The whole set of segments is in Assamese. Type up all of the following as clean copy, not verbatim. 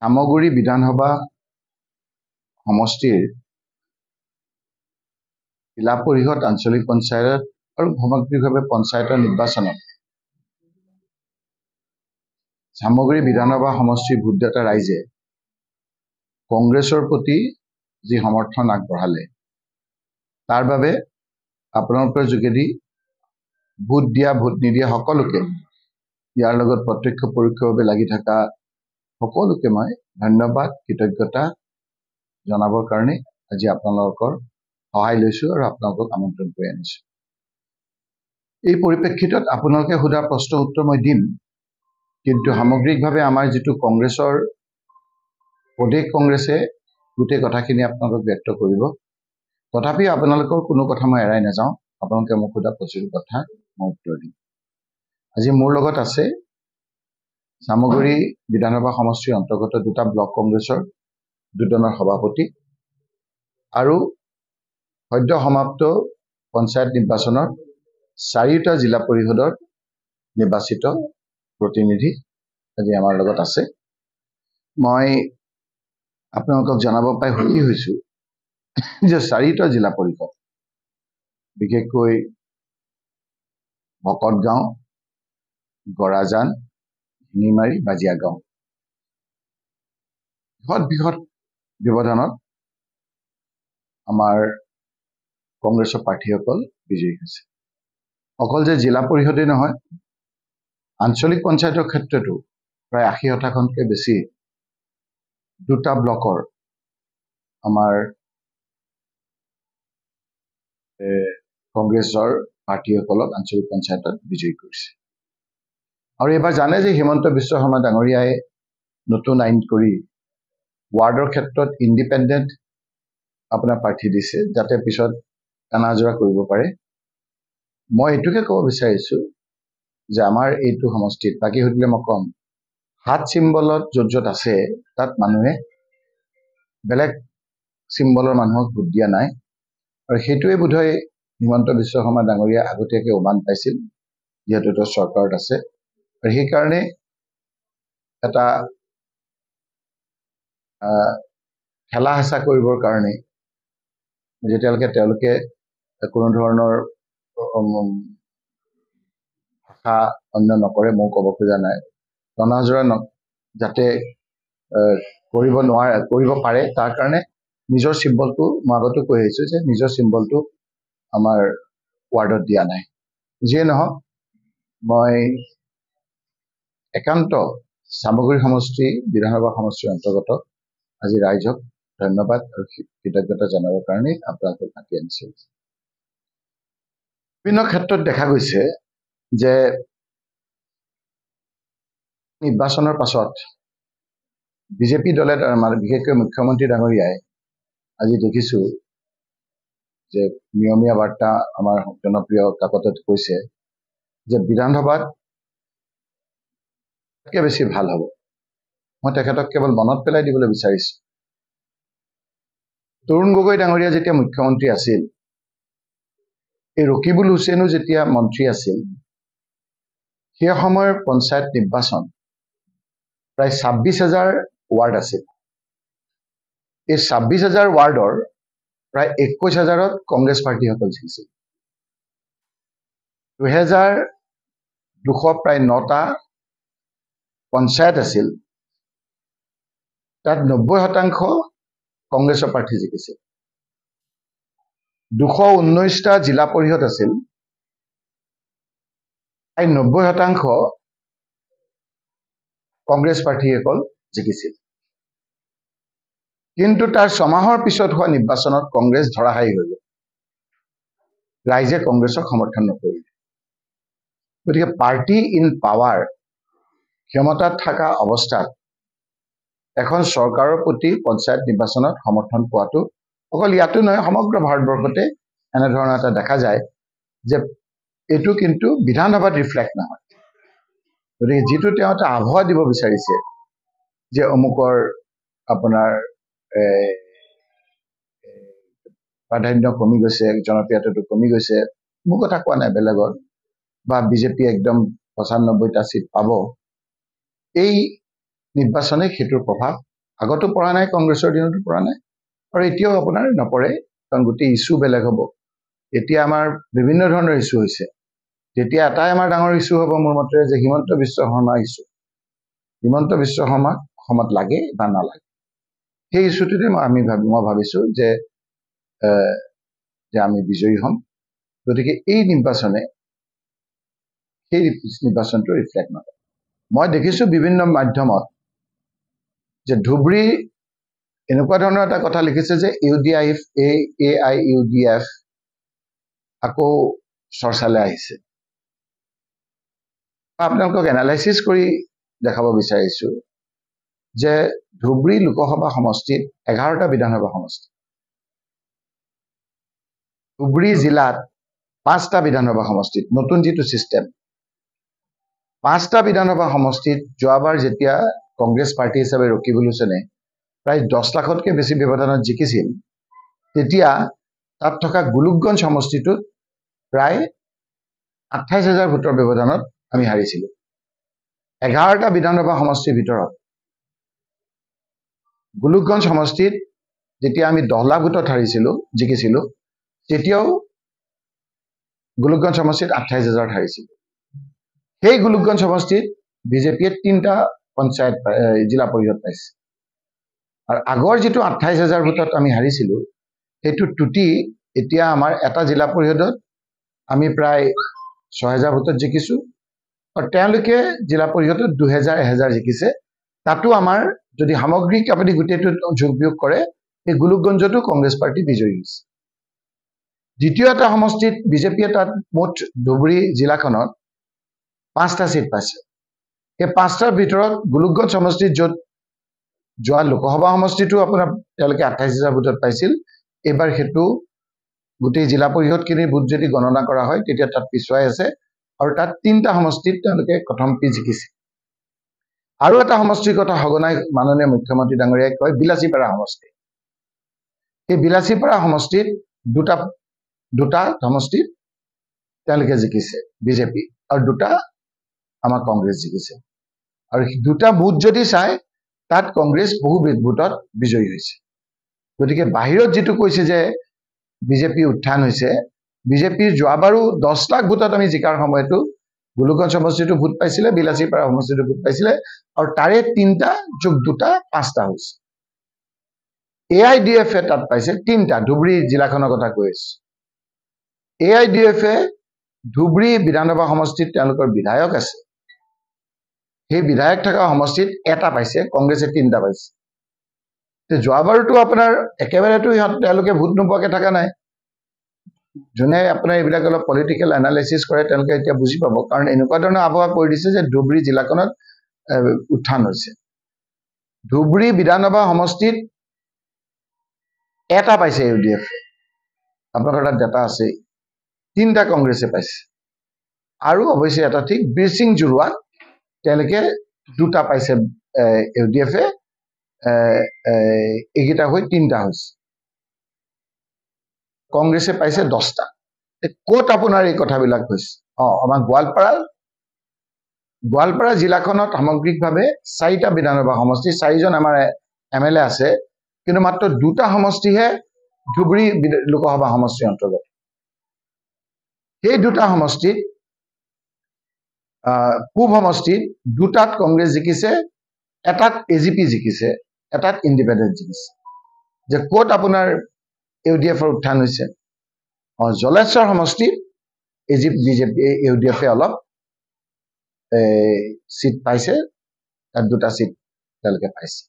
সামগুৰি বিধানসভা সমষ্টিৰ জিলা পৰিষদ আঞ্চলিক পঞ্চায়ত আৰু সামগ্ৰিকভাৱে পঞ্চায়তৰ নিৰ্বাচনত সামগুৰি বিধানসভা সমষ্টিৰ ভোটদাতা ৰাইজে কংগ্ৰেছৰ প্ৰতি যি সমৰ্থন আগবঢ়ালে তাৰ বাবে আপোনালোকৰ যোগেদি ভোট দিয়া ভোট নিদিয়া সকলোকে ইয়াৰ লগত প্ৰত্যক্ষ পৰোক্ষভাৱে লাগি থকা সকলোকে মই ধন্যবাদ কৃতজ্ঞতা জনাবৰ কাৰণে আজি আপোনালোকৰ সহায় লৈছোঁ আৰু আপোনালোকক আমন্ত্ৰণ কৰি আনিছোঁ। এই পৰিপ্ৰেক্ষিতত আপোনালোকে সোধা প্ৰশ্ন উত্তৰ মই দিম, কিন্তু সামগ্ৰিকভাৱে আমাৰ যিটো কংগ্ৰেছৰ প্ৰদেশ কংগ্ৰেছে গোটেই কথাখিনি আপোনালোকক ব্যক্ত কৰিব। তথাপিও আপোনালোকৰ কোনো কথা মই এৰাই নাযাওঁ, আপোনালোকে মোক সোধা প্ৰতিটো কথা মই উত্তৰ দিম। আজি মোৰ লগত আছে সামগুৰি বিধানসভা সমষ্টিৰ অন্তৰ্গত দুটা ব্লক কংগ্ৰেছৰ দুজনৰ সভাপতি আৰু সদ্য সমাপ্ত পঞ্চায়ত নিৰ্বাচনৰ 4টা জিলা পৰিষদৰ নিৰ্বাচিত প্ৰতিনিধি আজি আমাৰ লগত আছে। মই আপোনালোকক জনাব পাই সুখী হৈছোঁ যে 4টা জিলা পৰিষদ বিশেষকৈ ভকতগাঁও, গৰাজান, শিঙিমাৰী, বাজিয়াগাঁও বৃহৎ ব্যৱধানত আমাৰ কংগ্ৰেছৰ প্ৰাৰ্থীসকল বিজয়ী হৈছে। অকল যে জিলা পৰিষদেই নহয়, আঞ্চলিক পঞ্চায়তৰ ক্ষেত্ৰতো প্ৰায় 80%তকৈ বেছি দুটা ব্লকৰ আমাৰ কংগ্ৰেছৰ প্ৰাৰ্থীসকলক আঞ্চলিক পঞ্চায়তত বিজয়ী কৰিছে। আৰু এইবাৰ জানে যে হিমন্ত বিশ্ব শৰ্মা ডাঙৰীয়াই নতুন আইন কৰি ৱাৰ্ডৰ ক্ষেত্ৰত ইণ্ডিপেণ্ডেণ্ট আপোনাৰ প্ৰাৰ্থী দিছে, যাতে পিছত টানাজোৰা কৰিব পাৰে। মই এইটোকে ক'ব বিচাৰিছোঁ যে আমাৰ এইটো সমষ্টিত বাকী সুধিলে মই ক'ম, হাত চিম্বলত য'ত য'ত আছে তাত মানুহে বেলেগ চিম্বলৰ মানুহক ভোট দিয়া নাই, আৰু সেইটোৱে বোধহয় হিমন্ত বিশ্ব শৰ্মা ডাঙৰীয়া আগতীয়াকৈ উমান পাইছিল, যিহেতু তেওঁ চৰকাৰত আছে। আৰু সেইকাৰণে এটা ঠেলা হেঁচা কৰিবৰ কাৰণে যেতিয়ালৈকে তেওঁলোকে কোনো ধৰণৰ ভাষা অন্য নকৰে, মই ক'ব খোজা নাই, টনাজোৰা যাতে কৰিব পাৰে তাৰ কাৰণে নিজৰ চিম্বলটো মই আগতে কৈ আহিছোঁ যে নিজৰ চিম্বলটো আমাৰ ৱাৰ্ডত দিয়া নাই। যিয়ে নহওক, মই একান্ত সামগুৰি সমষ্টি বিধানসভা সমষ্টিৰ অন্তৰ্গত আজি ৰাইজক ধন্যবাদ আৰু কৃতজ্ঞতা জনাবৰ কাৰণে আপোনালোকক মাতি আনিছোঁ। বিভিন্ন ক্ষেত্ৰত দেখা গৈছে যে নিৰ্বাচনৰ পাছত বিজেপি দলে বিশেষকৈ মুখ্যমন্ত্ৰী ডাঙৰীয়াই আজি দেখিছোঁ যে নিয়মীয়া বাৰ্তা আমাৰ জনপ্ৰিয় কাকতত কৈছে যে বিধানসভাত বেছি ভাল হ'ব। মই তেখেতক কেৱল মনত পেলাই দিবলৈ বিচাৰিছোঁ, তৰুণ গগৈ ডাঙৰীয়া যেতিয়া মুখ্যমন্ত্ৰী আছিল, এই ৰকিবুল হুছেইনো যেতিয়া মন্ত্ৰী আছিল, সেই সময়ৰ পঞ্চায়ত নিৰ্বাচন প্ৰায় 26,000 ৱাৰ্ড আছিল। এই 26,000 ৱাৰ্ডৰ প্ৰায় 21,000ত কংগ্ৰেছ পাৰ্টীসকল জিকিছিল। 2,200 প্ৰায় 9টা পঞ্চায়ত আছিল, তাত 90% কংগ্ৰেছৰ প্ৰাৰ্থী জিকিছিল। 219টা জিলা পৰিষদ আছিল, প্ৰায় 90% কংগ্ৰেছ প্ৰাৰ্থীসকল জিকিছিল। কিন্তু তাৰ ছমাহৰ পিছত হোৱা নিৰ্বাচনত কংগ্ৰেছ ধৰাশায়ী হৈ গ'ল, ৰাইজে কংগ্ৰেছক সমৰ্থন নকৰিলে। গতিকে পাৰ্টি ইন পাৱাৰ, ক্ষমতাত থকা অৱস্থাত এখন চৰকাৰৰ প্ৰতি পঞ্চায়ত নিৰ্বাচনত সমৰ্থন পোৱাটো অকল ইয়াতো নহয়, সমগ্ৰ ভাৰতবৰ্ষতে এনেধৰণৰ এটা দেখা যায় যে এইটো কিন্তু বিধানসভাত ৰিফ্লেক্ট নহয়। গতিকে যিটো তেওঁ এটা আভুৱা দিব বিচাৰিছে যে অমুকৰ আপোনাৰ প্ৰাধান্য কমি গৈছে, জনপ্ৰিয়তাটো কমি গৈছে, মোৰ কথা কোৱা নাই, বেলেগৰ, বা বিজেপি একদম 95টা চিট পাব, এই নিৰ্বাচনে সেইটোৰ প্ৰভাৱ আগতো পৰা নাই, কংগ্ৰেছৰ দিনতো পৰা নাই, আৰু এতিয়াও আপোনাৰ নপৰে, কাৰণ গোটেই ইছ্যু বেলেগ হ'ব। এতিয়া আমাৰ বিভিন্ন ধৰণৰ ইছ্যু হৈছে। তেতিয়া এটাই আমাৰ ডাঙৰ ইছ্যু হ'ব মোৰ মতে, যে হিমন্ত বিশ্ব শৰ্মা ইছ্যু। হিমন্ত বিশ্ব শৰ্মাক অসমত লাগে বা নালাগে, সেই ইছ্যুটোতে মই ভাবিছোঁ যে আমি বিজয়ী হ'ম। গতিকে এই নিৰ্বাচনে সেই নিৰ্বাচনটো ৰিফ্লেক্ট নকৰে। মই দেখিছোঁ বিভিন্ন মাধ্যমত যে ধুবুৰী এনেকুৱা ধৰণৰ এটা কথা লিখিছে যে AIUDF আকৌ চৰ্চালৈ আহিছে। আপোনালোকক এনালাইচিছ কৰি দেখাব বিচাৰিছোঁ যে ধুবুৰী লোকসভা সমষ্টিত 11টা বিধানসভা সমষ্টি, ধুবুৰী জিলাত 5টা বিধানসভা সমষ্টিত, নতুন যিটো ছিষ্টেম, 5টা বিধানসভা সমষ্টিত যোৱাবাৰ যেতিয়া কংগ্ৰেছ পাৰ্টি হিচাপে ৰকিবুল হুছেইনে প্ৰায় 10 লাখতকৈ বেছি ব্যৱধানত জিকিছিল, তেতিয়া তাত থকা গোলোকগঞ্জ সমষ্টিটোত প্ৰায় 28,000 ভোটৰ ব্যৱধানত আমি হাৰিছিলোঁ। 11টা বিধানসভা সমষ্টিৰ ভিতৰত গোলোকগঞ্জ সমষ্টিত যেতিয়া আমি 10 লাখ ভোটত জিকিছিলোঁ, তেতিয়াও গোলোকগঞ্জ সমষ্টিত 28,000 হাৰিছিলোঁ। সেই গোলোকগঞ্জ সমষ্টিত বিজেপিয়ে 3টা পঞ্চায়ত জিলা পৰিষদ পাইছে, আৰু আগৰ যিটো 28,000 ভোটত আমি হাৰিছিলোঁ, সেইটো টুটি এতিয়া আমাৰ এটা জিলা পৰিষদত আমি প্ৰায় 6,000 ভোটত জিকিছোঁ, আৰু তেওঁলোকে জিলা পৰিষদত 2,000-1,000 জিকিছে। তাতো আমাৰ যদি সামগ্ৰিক আপুনি গোটেইটো যোগ বিয়োগ কৰে, এই গোলোকগঞ্জতো কংগ্ৰেছ পাৰ্টি বিজয়ী হৈছে। দ্বিতীয় এটা সমষ্টিত বিজেপিয়ে তাত মুঠ ধুবুৰী জিলাখনত 5টা ছিট পাইছে। এই 5টাৰ ভিতৰত গোলোকগঞ্জ সমষ্টিত য'ত যোৱা লোকসভা সমষ্টিটো আপোনাৰ তেওঁলোকে 28,000 ভোটত পাইছিল, এইবাৰ সেইটো গোটেই জিলা পৰিষদখিনিৰ ভোট যদি গণনা কৰা হয় তেতিয়া তাত পিছুৱাই আছে, আৰু তাত 3টা সমষ্টিত তেওঁলোকে প্ৰথমটি জিকিছে। আৰু এটা সমষ্টিৰ কথা সঘনাই মাননীয় মুখ্যমন্ত্ৰী ডাঙৰীয়াই কয়, বিলাসীপাৰা সমষ্টি। এই বিলাসীপাৰা সমষ্টিত দুটা সমষ্টিত তেওঁলোকে জিকিছে বিজেপি, আৰু 2টা আমাৰ কংগ্ৰেছ জিকিছে। আৰু 2টা বুথ যদি চাই, তাত কংগ্ৰেছ বহু ভোটত বিজয়ী হৈছে। গতিকে বাহিৰত যিটো কৈছে যে বিজেপি উত্থান হৈছে, বিজেপিৰ যোৱাবাৰো 10 লাখ ভোটত আমি জিকাৰ সময়তো গোলোকগঞ্জ সমষ্টিটো ভোট পাইছিলে, বিলাসীপাৰা সমষ্টিটো ভোট পাইছিলে, আৰু তাৰে 3টা যোগ 2টা 5টা হৈছে। AIUDF তাত পাইছে 3টা, ধুবুৰী জিলাখনৰ কথা কৈ আছো। AIUDF ধুবুৰী বিধানসভা সমষ্টিত তেওঁলোকৰ বিধায়ক আছে, সেই বিধায়ক থকা সমষ্টিত 1টা পাইছে, কংগ্ৰেছে 3টা পাইছে। যোৱাবাৰতো আপোনাৰ একেবাৰেতো তেওঁলোকে ভোট নোপোৱাকৈ থকা নাই। যোনে আপোনাৰ এইবিলাক অলপ পলিটিকেল এনালাইচিছ কৰে তেওঁলোকে এতিয়া বুজি পাব, কাৰণ এনেকুৱা ধৰণৰ আবহাৱা কৰি দিছে যে ধুবুৰী জিলাখনত উত্থান হৈছে। ধুবুৰী বিধানসভা সমষ্টিত 1টা পাইছে AIUDF, আপোনালোকৰ তাত ডাটা আছে। 3টা কংগ্ৰেছে পাইছে, আৰু অৱশ্যে এটা ঠিক বীৰসিং জোৰোৱাত তেওঁলোকে 2টা পাইছে AIUDF, এইকেইটা হৈ 3টা হৈছে। কংগ্ৰেছে পাইছে 10টা। ক'ত আপোনাৰ এই কথাবিলাক হৈছে? আমাৰ গোৱালপাৰা জিলাখনত সামগ্ৰিকভাৱে 4টা বিধানসভা সমষ্টি, 4জন আমাৰ MLA আছে, কিন্তু মাত্ৰ 2টা সমষ্টিহে ধুবুৰী লোকসভা সমষ্টিৰ অন্তৰ্গত। সেই 2টা সমষ্টিত পূব সমষ্টিত 2টাত কংগ্ৰেছ জিকিছে, এটাত AGP জিকিছে, এটাত ইণ্ডিপেণ্ডেণ্ট জিকিছে। যে ক'ত আপোনাৰ AIUDFৰ উত্থান হৈছে? জলেশ্বৰ সমষ্টিত AIUDF অলপ ছিট পাইছে, তাত 2টা ছিট তেওঁলোকে পাইছে।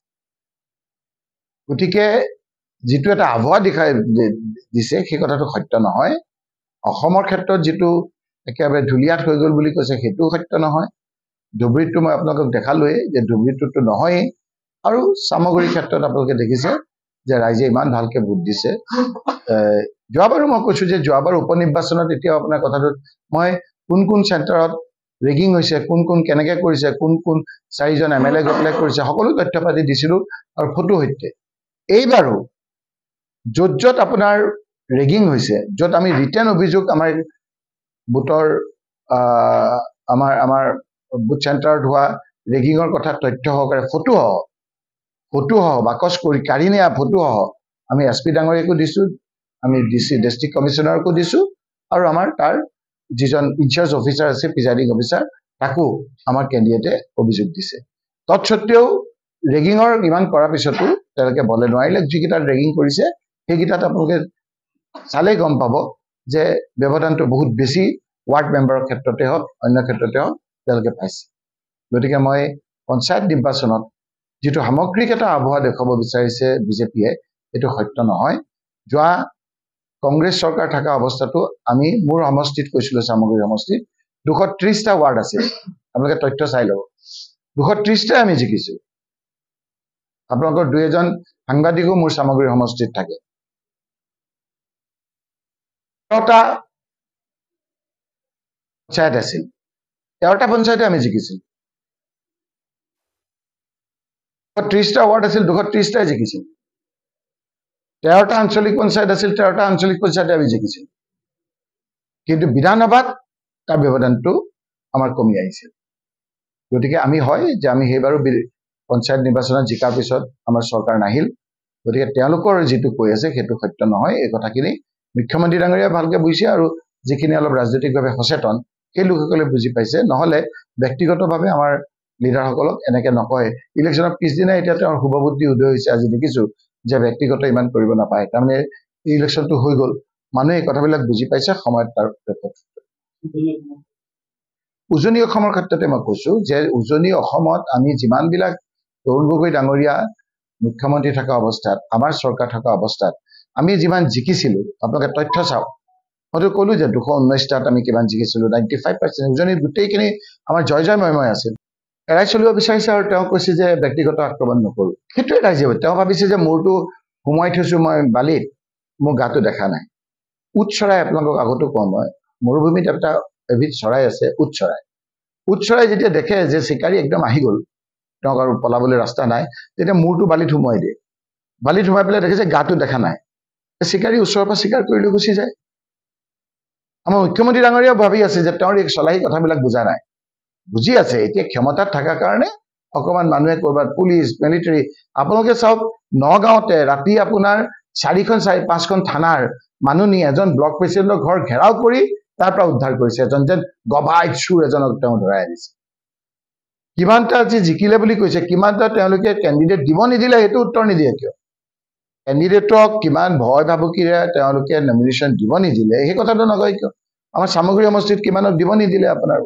গতিকে যিটো এটা আবহাৱা দিছে সেই কথাটো সত্য নহয়। অসমৰ ক্ষেত্ৰত যিটো একেবাৰে ধুলিয়াত হৈ গ'ল বুলি কৈছে, সেইটোও সত্য নহয়। ধুবুৰীতটো মই আপোনালোকক দেখালোৱেই যে ধুবুৰীটোতো নহয়েই, আৰু চামগুৰিৰ ক্ষেত্ৰত আপোনালোকে দেখিছে যে ৰাইজে ইমান ভালকে ভোট দিছে। যোৱাবাৰো মই কৈছো যে যোৱাবাৰ উপনিৰ্বাচনত এতিয়াও আপোনাৰ কথাটোত মই কোন চেণ্টাৰত ৰেগিং হৈছে, কোন কেনেকে কৰিছে, কোন 4জন MLA গৈ পেলাই কৰিছে, সকলো তথ্য পাতি দিছিলোঁ, আৰু ফটো সৈতে। এইবাৰো য'ত আপোনাৰ ৰেগিং হৈছে, য'ত আমি ৰিটাৰ্ণ অভিযোগ আমাৰ বুথৰ আমাৰ বুথ চেণ্টাৰত হোৱা ৰেগিঙৰ কথা তথ্য সহকাৰে ফটো বাকচ কৰি কাঢ়ি নিয়া ফটো আমি SP ডাঙৰীয়াকো দিছোঁ, আমি ডিষ্ট্ৰিক্ট কমিশ্যনাৰকো দিছোঁ, আৰু আমাৰ তাৰ যিজন ইনচাৰ্জ অফিচাৰ আছে প্ৰিজাইডিং অফিচাৰ তাকো আমাৰ কেণ্ডিডেটে অভিযোগ দিছে। তৎসত্বেও ৰেগিঙৰ ইমান কৰাৰ পিছতো তেওঁলোকে বলে নোৱাৰিলে। যিকেইটাত ৰেগিং কৰিছে সেইকেইটাত আপোনালোকে চালেই গম পাব যে ব্যৱধানটো বহুত বেছি ৱাৰ্ড মেম্বাৰৰ ক্ষেত্ৰতে হওক অন্য ক্ষেত্ৰতে হওক তেওঁলোকে পাইছে। গতিকে মই পঞ্চায়ত নিৰ্বাচনত যিটো সামগ্ৰিক এটা আবহাৱা দেখুৱাব বিচাৰিছে বিজেপিয়ে এইটো সত্য নহয়। যোৱা কংগ্ৰেছ চৰকাৰ থকা অৱস্থাতো আমি মোৰ সমষ্টিত কৈছিলোঁ, চামগুৰি সমষ্টিত 230টা ৱাৰ্ড আছিল। আপোনালোকে তথ্য চাই ল'ব, 230টাই আমি জিকিছোঁ। আপোনালোকৰ 2-এজন সাংবাদিকো মোৰ চামগুৰি সমষ্টিত থাকে। 13টা পঞ্চায়ত আছিল, 13টা পঞ্চায়তে আমি জিকিছিলোঁ। 30টা ৱাৰ্ড আছিল, 230টাই জিকিছিল। 13টা আঞ্চলিক পঞ্চায়ত আছিল, 13টা আঞ্চলিক পঞ্চায়তে আমি জিকিছিল। কিন্তু বিধানসভাত তাৰ ব্যৱধানটো আমাৰ কমি আহিছিল। গতিকে আমি সেইবাৰো পঞ্চায়ত নিৰ্বাচনত জিকাৰ পিছত আমাৰ চৰকাৰ নাহিল। গতিকে তেওঁলোকৰ যিটো কৈ আছে সেইটো সত্য নহয়। এই কথাখিনি মুখ্যমন্ত্ৰী ডাঙৰীয়াই ভালকে বুজিছে, আৰু যিখিনি অলপ ৰাজনৈতিকভাৱে সচেতন সেই লোকসকলে বুজি পাইছে। নহ'লে ব্যক্তিগতভাৱে আমাৰ লিডাৰসকলক এনেকে নকয়। ইলেকশ্যনৰ পিছদিনা এতিয়া তেওঁৰ শুভবুদ্ধি উদয় হৈছে। আজি দেখিছোঁ যে ব্যক্তিগত ইমান কৰিব নাপায়, তাৰমানে ইলেকশ্যনটো হৈ গ'ল, মানুহে এই কথাবিলাক বুজি পাইছে। সময়ত তাৰ উজনি অসমৰ ক্ষেত্ৰতে মই কৈছোঁ যে উজনি অসমত আমি যিমানবিলাক তৰুণ গগৈ ডাঙৰীয়া মুখ্যমন্ত্ৰী থকা অৱস্থাত, আমাৰ চৰকাৰ থকা অৱস্থাত আমি যিমান জিকিছিলোঁ, আপোনালোকে তথ্য চাওক। মইতো ক'লো যে 219টাত আমি কিমান জিকিছিলোঁ, 95%। উজনিত গোটেইখিনি আমাৰ জয়ময় আছিল। এৰাই চলিব বিচাৰিছে, আৰু তেওঁ কৈছে যে ব্যক্তিগত আক্ৰমণ নকৰোঁ। সেইটোৱে ৰাইজে তেওঁ ভাবিছে যে মোৰতো সোমোৱাই থৈছোঁ মই বালিত, মোৰ গাটো দেখা নাই। উট চৰাই, আপোনালোকক আগতো কওঁ মই, মৰুভূমিত এটা এবিধ চৰাই আছে উট চৰাই যেতিয়া দেখে যে চিকাৰী একদম আহি গ'ল, তেওঁক আৰু পলাবলৈ ৰাস্তা নাই, তেতিয়া মূৰটো বালিত সোমোৱাই দিয়ে। বালিত সোমাই পেলাই দেখে যে গাটো দেখা নাই, চিকাৰী ওচৰৰ পৰা চিকাৰ কৰি লৈ গুচি যায়। আমাৰ মুখ্যমন্ত্ৰী ডাঙৰীয়াও ভাবি আছে যে তেওঁৰ এই চলাহী কথাবিলাক বুজা নাই, বুজি আছে। এতিয়া ক্ষমতাত থকাৰ কাৰণে অকণমান মানুহে ক'ৰবাত পুলিচ মিলিটাৰী, আপোনালোকে চাওক নগাঁৱতে ৰাতি আপোনাৰ 4-5খন থানাৰ মানুহ নি এজন ব্লক প্ৰেচিডেণ্টৰ ঘৰ ঘেৰাও কৰি তাৰ পৰা উদ্ধাৰ কৰিছে। এজন যেন গবাই চুৰ এজনক তেওঁ ধৰাই আনিছে। কিমানটা আজি জিকিলে বুলি কৈছে, কিমানটা তেওঁলোকে কেণ্ডিডেট দিব নিদিলে সেইটো উত্তৰ নিদিয়ে কিয়? কেণ্ডিডেটক কিমান ভয় ভাবুকিৰে তেওঁলোকে নমিনেশ্যন দিব নিদিলে সেই কথাটো নকয় কিয়? আমাৰ চামগুৰি সমষ্টিত কিমানক দিব নিদিলে আপোনাৰ,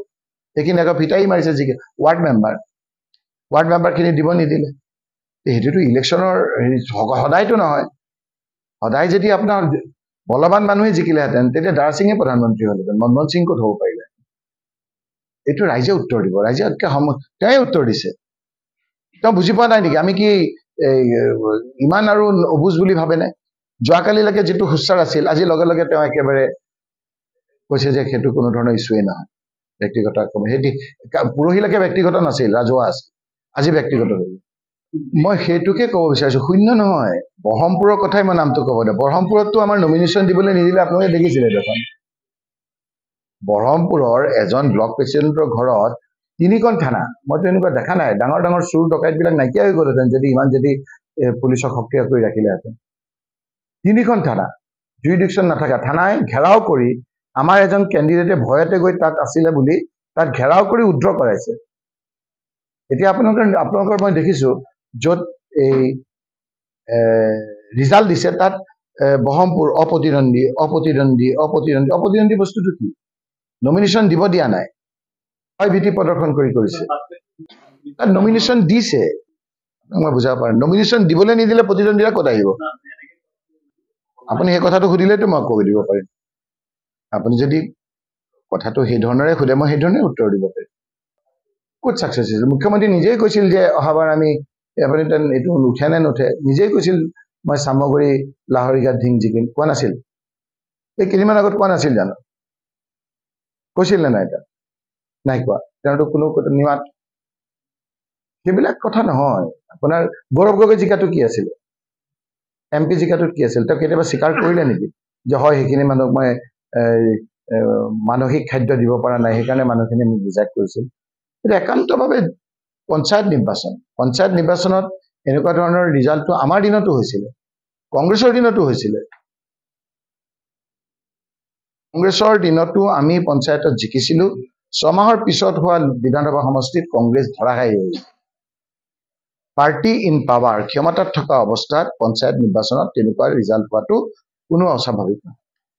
সেইখিনি আকৌ ফিটাই মাৰিছে যি ৱাৰ্ড মেম্বাৰখিনি দিব নিদিলে। সেইটোতো ইলেকশ্যনৰ সদায়তো নহয়। সদায় যদি আপোনাৰ বলৱান মানুহে জিকিলেহেঁতেন তেতিয়া দাৰা সিঙে প্ৰধানমন্ত্ৰী হ'লহেঁতেন, মনমোহন সিং ক'ত হ'ব পাৰিলে? এইটো ৰাইজে উত্তৰ দিব। ৰাইজে তেওঁৱে উত্তৰ দিছে। তেওঁ বুজি পোৱা নাই নেকি আমি কি ইমান আৰু অবুজ বুলি ভাবেনে? যোৱাকালিলৈকে যিটো সুস্থাৰ আছিল, আজি লগে লগে তেওঁ একেবাৰে কৈছে যে সেইটো কোনো ধৰণৰ ইছ্যুৱে নহয়, ব্যক্তিগত আক্ৰমণ। সেই পৰহিলৈকে ব্যক্তিগত নাছিল, ৰাজহুৱা আছিল, আজি ব্যক্তিগত হ'ল। মই সেইটোকে ক'ব বিচাৰিছো, শূন্য নহয়। ব্ৰহ্মপুৰৰ কথাই মই নামটো ক'ব দে। ব্ৰহ্মপুৰততো আমাৰ নমিনেশ্যন দিবলৈ নিদিলে, আপোনালোকে দেখিছিলে দেখোন। ব্ৰহ্মপুৰৰ এজন ব্লক প্ৰেচিডেণ্টৰ ঘৰত 3খন থানা, মইতো এনেকুৱা দেখা নাই। ডাঙৰ ডাঙৰ চুৰ ডকাইতবিলাক নাইকিয়া হৈ গ'লহেঁতেন যদি পুলিচক সক্ৰিয় কৰি ৰাখিলেহেঁতেন। 3খন থানা, জুৰিডিকশ্যন নাথাকা থানাই ঘেৰাও কৰি আমাৰ এজন কেণ্ডিডেটে ভয়তে গৈ তাত আছিলে বুলি তাত ঘেৰাও কৰি উদ্ধাৰ কৰাইছে। এতিয়া আপোনালোকৰ মই দেখিছোঁ য'ত এই ৰিজাল্ট দিছে তাত ব্ৰহ্মপুৰ অপ্ৰতিদ্বন্দ্বী বস্তুটো কি? নমিনেশ্যন দিব দিয়া নাই, ভীতি প্ৰদৰ্শন কৰিছে। তাত নমিনেশ্যন দিছে, মই বুজাব পাৰোঁ। নমিনেশ্যন দিবলৈ নিদিলে প্ৰতিদ্বন্দ্বীৰা ক'ত আহিব? আপুনি সেই কথাটো সুধিলেতো মই কৈ দিব পাৰিম। আপুনি যদি কথাটো সেই ধৰণেৰে সোধে মই সেই ধৰণে উত্তৰ দিব পাৰিম। ক'ত ছাকচেছ হৈছে? মুখ্যমন্ত্ৰী নিজেই কৈছিল যে অহাবাৰ আমি আপুনি এইটো নুঠে নে নুঠে, নিজেই কৈছিল মই চামগুৰি লাহৰীঘাট ধিং জিকিম, কোৱা নাছিল? এই কেইদিনমান আগত কোৱা নাছিল জানো? কৈছিল নে নাই? তাত নাই কোৱা। তেওঁতো কোনো নিমাত। সেইবিলাক কথা নহয়। আপোনাৰ গৌৰৱ গগৈ জিকাটো কি আছিলে? MP জিকাটোত কি আছিল? তেওঁ কেতিয়াবা স্বীকাৰ কৰিলে নেকি যে হয় সেইখিনি মানুহক মই মানসিক খাদ্য দিব পৰা নাই, সেইকাৰণে মানুহখিনি মোক ৰিজেক্ট কৰিছিল? এইটো একান্তভাৱে পঞ্চায়ত নিৰ্বাচনত এনেকুৱা ধৰণৰ ৰিজাল্টটো আমাৰ দিনতো হৈছিলে, কংগ্ৰেছৰ দিনতো হৈছিলে। কংগ্ৰেছৰ দিনতো আমি পঞ্চায়তত জিকিছিলো। 6 মাহৰ পিছত হোৱা বিধানসভা সমষ্টিত কংগ্ৰেছ ধৰাশায়ী হৈ গৈছে। পাৰ্টি ইন পাৱাৰ, ক্ষমতাত থকা অৱস্থাত পঞ্চায়ত নিৰ্বাচনত তেনেকুৱা ৰিজাল্ট হোৱাটো কোনো অস্বাভাৱিক নহয়।